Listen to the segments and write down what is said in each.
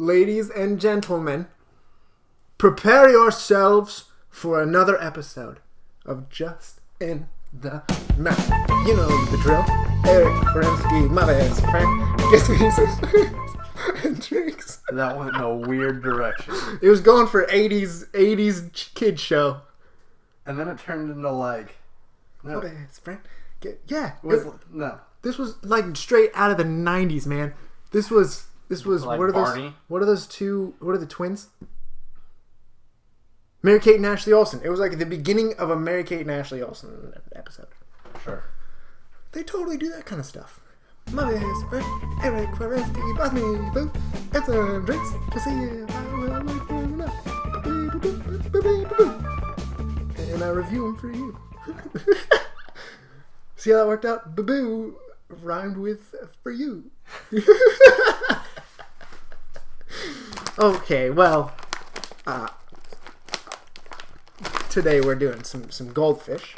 ladies and gentlemen, prepare yourselves for another episode of Just in the Mouth. You know the drill. Eric Ferensky, my best friend, gets me some food and drinks. That went in a weird direction. It was going for 80s kid show. And then it turned into like... No. My best friend. No. This was like straight out of the 90s, man. This was like what are Barney? those? What are those two? What are the twins? Mary-Kate and Ashley Olsen. It was like the beginning of a Mary-Kate and Ashley Olsen episode. Sure. They totally do that kind of stuff. My best friend, Eric Ferensky, bought me food and some drinks to see if I will like them or not. And I review them for you. See how that worked out? Boo rhymed with for you. Okay, well, today we're doing some goldfish.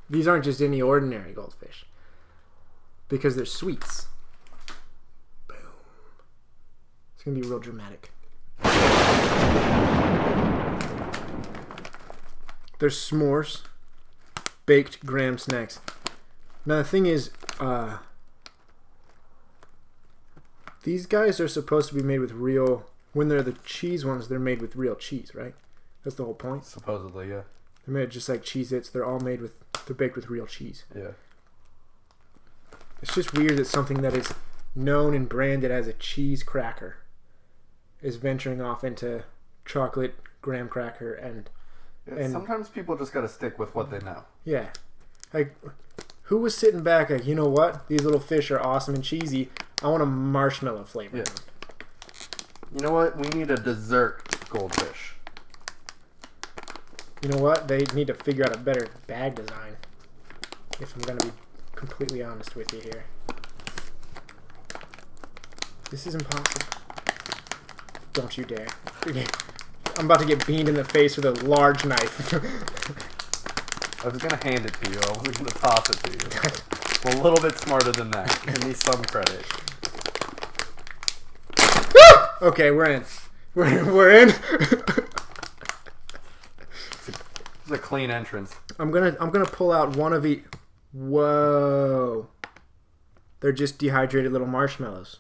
These aren't just any ordinary goldfish, because they're sweets. Boom. It's gonna be real dramatic. They're s'mores, baked graham snacks. Now the thing is, these guys are supposed to be made with real... When they're the cheese ones, they're made with real cheese, right? That's the whole point. Supposedly, yeah. They're made just like Cheez-Its. They're all made with... They're baked with real cheese. Yeah. It's just weird that something that is known and branded as a cheese cracker is venturing off into chocolate, graham cracker, and sometimes people just gotta stick with what they know. yeah. Like, who was sitting back like, you know what? These little fish are awesome and cheesy. I want a marshmallow flavor. Yeah. You know what? We need a dessert goldfish. You know what? They need to figure out a better bag design. If I'm going to be completely honest with you here. This is impossible. Don't you dare. I'm about to get beamed in the face with a large knife. I was going to hand it to you. I wasn't going to toss it to you. I'm a little bit smarter than that. Give me some credit. Okay, we're in. We're in. It's a clean entrance. I'm gonna pull out one of each. Whoa. They're just dehydrated little marshmallows.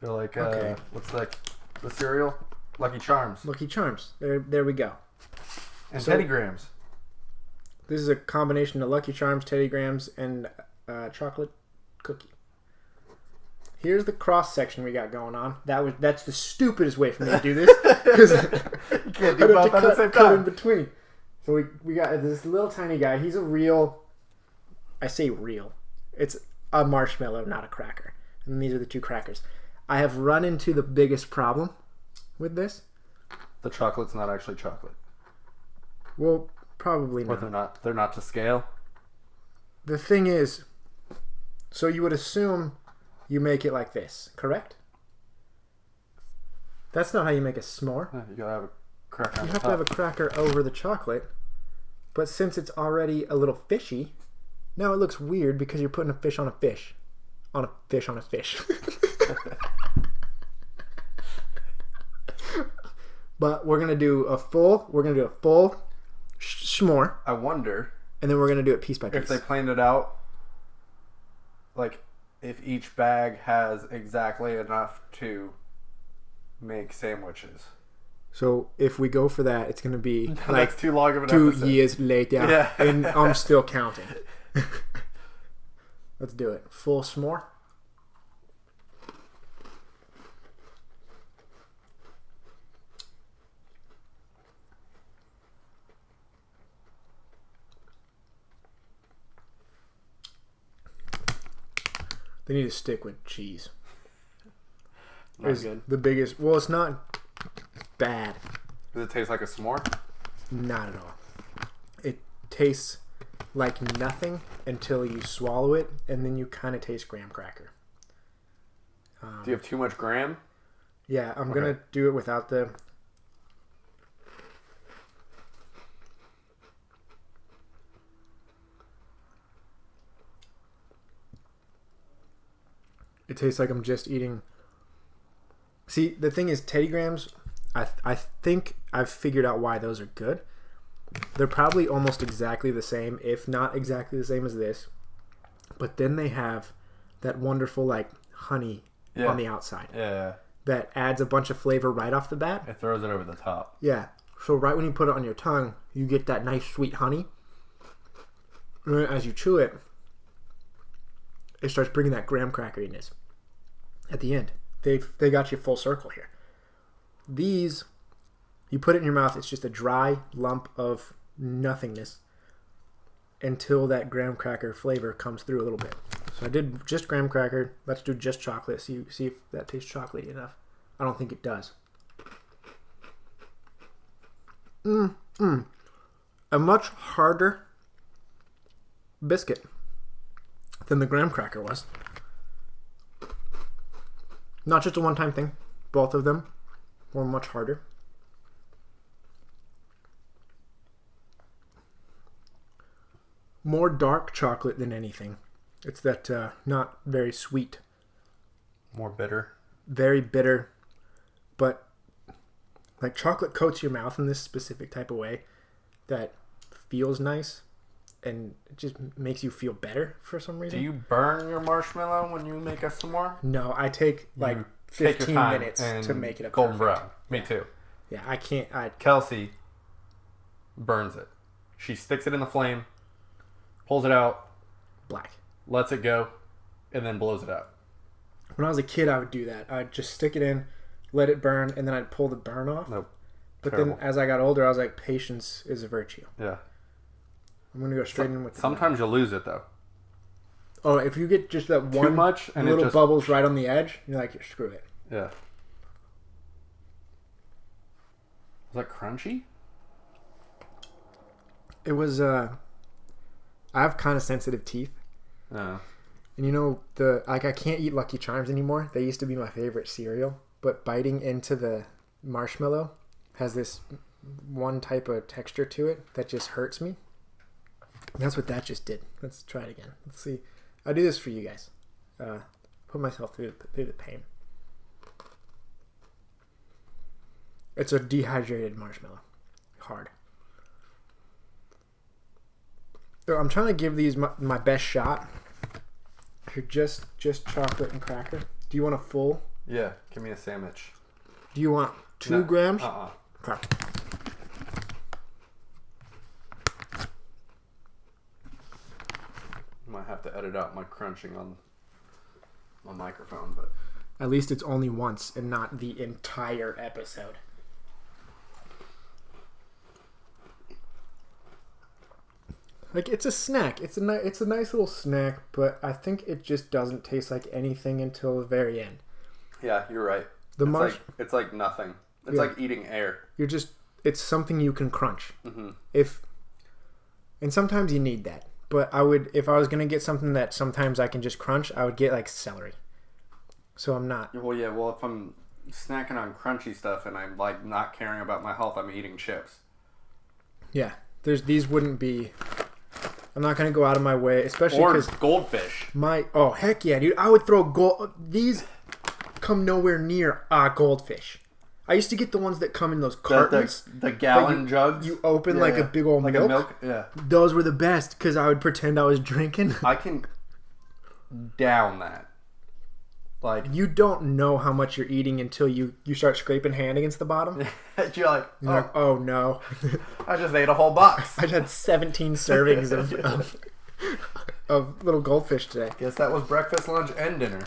They're like, Okay. What's like the cereal? Lucky Charms. Lucky Charms. There we go. And So- Teddy Grahams. This is a combination of Lucky Charms, Teddy Grahams, and chocolate cookie. Here's the cross section we got going on. That's the stupidest way for me to do this. You can't do both at the same cut in time. between. So we got this little tiny guy. He's a real... I say real. It's a marshmallow, not a cracker. And these are the two crackers. I have run into the biggest problem with this. The chocolate's not actually chocolate. Well, probably Or not. they're not to scale. The thing is, so you would assume you make it like this, correct? That's not how you make a s'more. Yeah, you gotta have a cracker on You the have to have a top. cracker over the chocolate. But since it's already a little fishy, now it looks weird because you're putting a fish on a fish. On a fish on a fish. But we're gonna do a full s'more, I wonder and then we're gonna do it piece by piece. if they planned it out, like if each bag has exactly enough to make sandwiches. So if we go for that, it's gonna be like That's too long of an 2 episode. years later, Yeah. and I'm still counting. Let's do it. Full s'more. They need to stick with cheese. Not Is good. the biggest. Well, it's not bad. Does it taste like a s'more? Not at all. It tastes like nothing until you swallow it, and then you kind of taste graham cracker. Do you have too much graham? Yeah, I'm gonna do it without the. It tastes like I'm just eating See, the thing is, Teddy Grahams, I think I've figured out why those are good. They're probably almost exactly the same, if not exactly the same as this. But then they have that wonderful, like, honey on the outside. Yeah. That adds a bunch of flavor right off the bat. It throws it over the top. Yeah. So right when you put it on your tongue, you get that nice sweet honey. And then as you chew it, it starts bringing that graham crackeriness at the end. They got you full circle here. These, you put it in your mouth, it's just a dry lump of nothingness until that graham cracker flavor comes through a little bit. So I did just graham cracker. Let's do just chocolate. See if that tastes chocolatey enough. I don't think it does. A much harder biscuit than the graham cracker was. Not just a one-time thing. Both of them were much harder. More dark chocolate than anything. It's that not very sweet. More bitter. Very bitter. But like chocolate coats your mouth in this specific type of way that feels nice and it just makes you feel better for some reason. Do you burn your marshmallow when you make a s'more? No, I take like 15 minutes to make it a golden perfect. brown. Me too. Yeah, I can't. Kelsey burns it. She sticks it in the flame, pulls it out, black. lets it go, and then blows it out. When I was a kid, I would do that. I'd just stick it in, let it burn, and then I'd pull the burn off. Nope. But Terrible. then as I got older, I was like, patience is a virtue. Yeah. I'm going to go straight in with the Sometimes you'll lose it, though. Oh, if you get just that one much and little it just... bubbles right on the edge, you're like, screw it. Yeah. Was that crunchy? It was, I have kind of sensitive teeth. Yeah. And you know, I can't eat Lucky Charms anymore. They used to be my favorite cereal. But biting into the marshmallow has this one type of texture to it that just hurts me. And that's what that just did. Let's try it again. Let's see. I do this for you guys. Put myself through the pain. It's a dehydrated marshmallow. Hard. So I'm trying to give these my best shot. Here, just chocolate and cracker. Do you want a full? Yeah, give me a sandwich. Do you want 2 grams? Okay. Might have to edit out my crunching on my microphone, but At least it's only once and not the entire episode. Like, it's a snack. It's a nice little snack, but I think it just doesn't taste like anything until the very end. yeah, you're right. It's like nothing. It's like eating air. It's something you can crunch. Mm-hmm. And sometimes you need that. But if I was going to get something that sometimes I can just crunch, I would get like celery. So I'm not. Well, yeah, if I'm snacking on crunchy stuff and I'm like not caring about my health, I'm eating chips. Yeah. These wouldn't be. I'm not going to go out of my way, especially because Goldfish. Oh, heck yeah, dude. I would throw these come nowhere near Goldfish. I used to get the ones that come in those cartons. The gallon jugs. You open like a big old milk. A milk. Yeah. Those were the best because I would pretend I was drinking. I can down that. Like, you don't know how much you're eating until you start scraping hand against the bottom. You're like, oh no. I just ate a whole box. I had 17 servings of little goldfish today. Guess that was breakfast, lunch, and dinner.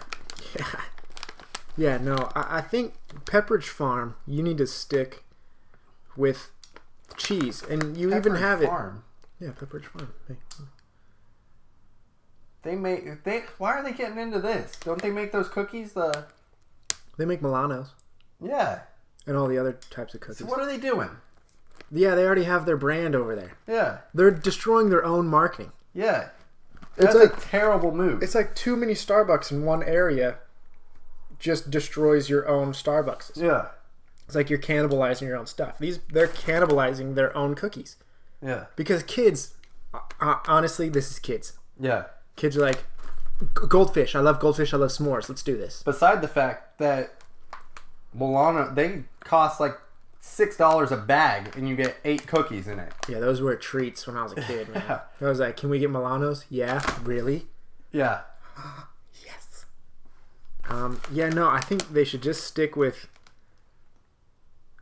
Yeah, no, I think Pepperidge Farm, you need to stick with cheese. And you even have Farm. it. Yeah, Pepperidge Farm. Hey. Why are they getting into this? Don't they make those cookies? They make Milanos. Yeah. And all the other types of cookies. So what are they doing? Yeah, they already have their brand over there. Yeah. They're destroying their own marketing. Yeah. That's like a terrible move. It's like too many Starbucks in one area just destroys your own Starbucks. Yeah. It's like you're cannibalizing your own stuff. They're cannibalizing their own cookies. Yeah. Because kids, honestly, this is kids. Yeah. Kids are like, Goldfish. I love Goldfish. I love s'mores. Let's do this. Beside the fact that Milano, they cost like $6 a bag, and you get 8 cookies in it. Yeah, those were treats when I was a kid, man. Yeah. I was like, can we get Milanos? Yeah, really? Yeah. Yes. Yeah, no, I think they should just stick with...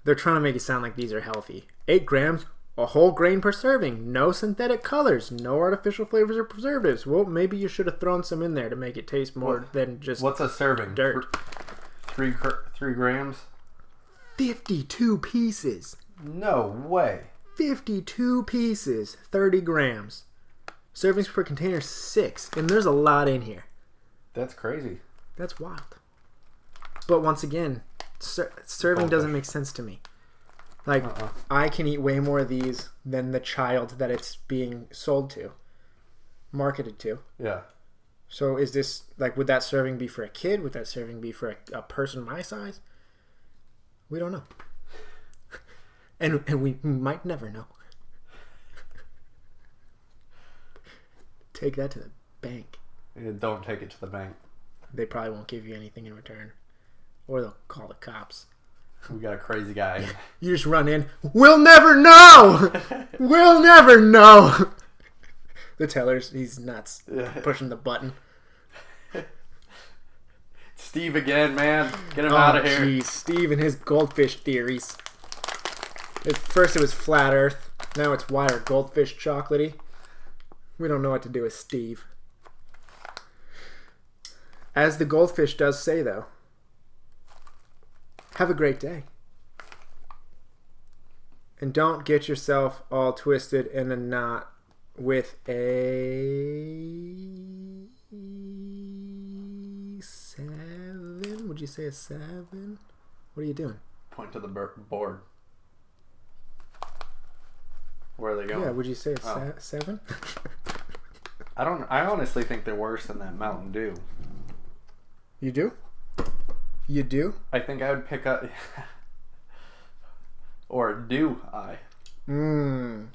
They're trying to make it sound like these are healthy. 8 grams, a whole grain per serving. No synthetic colors. No artificial flavors or preservatives. Well, maybe you should have thrown some in there to make it taste more than just What's a serving? dirt. 3 grams? 52 pieces. No way. 52 pieces. 30 grams. Servings per container, 6. And there's a lot in here. That's crazy. That's wild. But once again, serving doesn't make sense to me. Like, I can eat way more of these than the child that it's being sold to, marketed to. Yeah. So is this, like, would that serving be for a kid? Would that serving be for a person my size? We don't know. And we might never know. Take that to the bank. Yeah, don't take it to the bank. They probably won't give you anything in return. Or they'll call the cops. We got a crazy guy. You just run in. We'll never know! We'll never know! The teller's, he's nuts. Pushing the button. Steve again, man. Get him out of here. Geez, Steve and his goldfish theories. At first it was flat earth. Now it's why are goldfish chocolatey? We don't know what to do with Steve. As the goldfish does say, though, have a great day. And don't get yourself all twisted in a knot with a 7. Would you say a 7? What are you doing? Point to the board. Where are they going? Yeah, would you say a 7? I honestly think they're worse than that Mountain Dew. You do? You do? I think I would pick up... or do I? Man,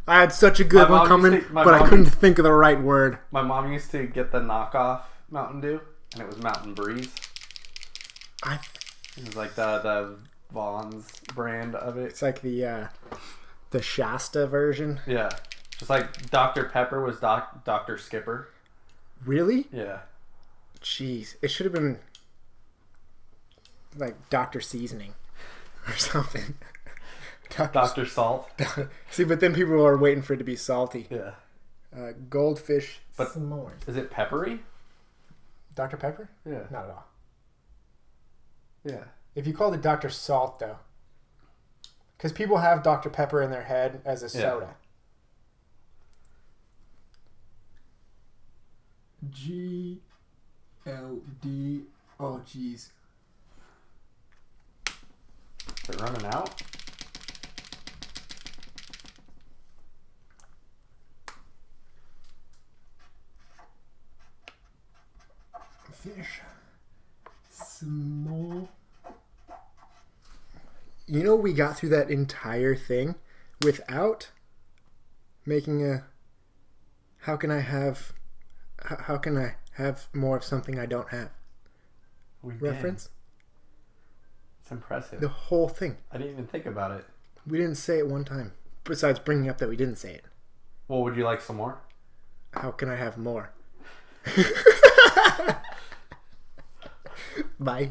I had such a good one coming, but I couldn't think of the right word. My mom used to get the knockoff Mountain Dew, and it was Mountain Breeze. It was like the Vaughn's brand of it. It's like the Shasta version. Yeah. Just like Dr. Pepper was Dr. Skipper. Really? Yeah. Jeez. It should have been like Dr. Seasoning or something. Dr. Salt. See, but then people are waiting for it to be salty. Yeah. Goldfish s'mores. Is it peppery? Dr. Pepper? Yeah. Not at all. Yeah. If you called it Dr. Salt, though. Because people have Dr. Pepper in their head as a soda. GLD. Oh, jeez. Is it running out? Fish. Small. You know, we got through that entire thing without making a how can I have more of something I don't have reference? It's impressive. The whole thing. I didn't even think about it. We didn't say it one time. Besides bringing up that we didn't say it. Well, would you like some more? How can I have more? Bye.